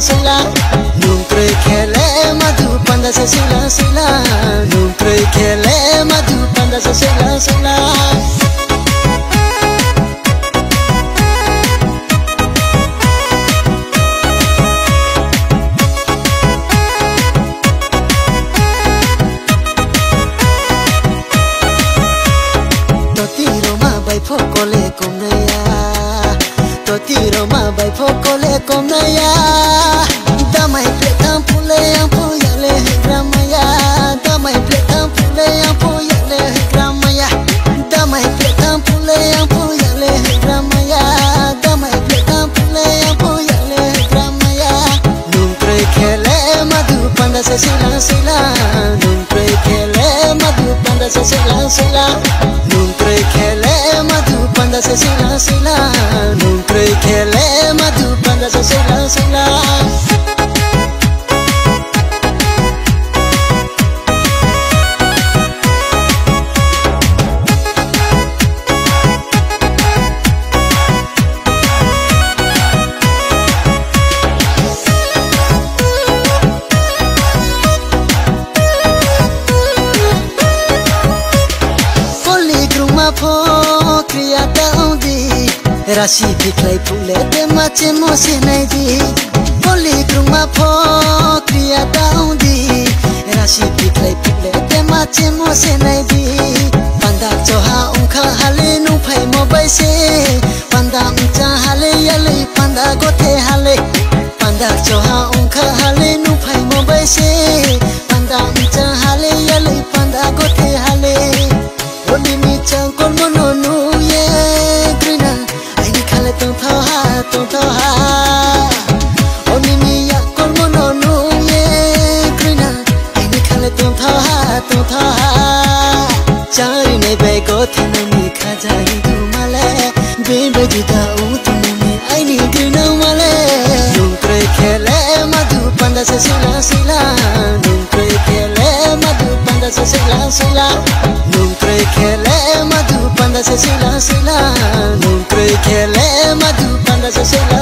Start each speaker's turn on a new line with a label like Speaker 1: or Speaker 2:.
Speaker 1: sila nungkre khele madhu panda sa sila nungkre khele madhu panda sa sila Fokole komnaya totiro ma bai fokole komnaya damai pletam pule ampu yale gramaya damai pletam pule ampu yale gramaya damai pletam pule ampu yale gramaya damai pletam pule ampu yale gramaya nungkre khele madhu panda sa sila nungkre khele madhu panda sa sila nungkre khele panda sa sila nungkre khele madhu panda sa sila kriya daudi rasi biklai pule te mache mose nai di poli kruma pho kriya daudi rasi biklai pule te mache mose nai di panda choha ungkha hale nu phai mo bai se panda cha hale yale panda gothe hale panda choha ungkha hale nu phai mo bai se panda cha hale yale panda gothe hale oni mi chang kon mono nu ye grina ai ni khale tong tho ha oni mi ya kon mono nu ye grina ai ni khale tong tho ha chari nei be ko thanu mi kha jai du male be be ji da u tu mi ai ni grina male nungkre khele madhu panda sa sila nungkre khele madhu panda sa sila nungkre khele madhu panda sa sila nungkre khele madhu panda sa sila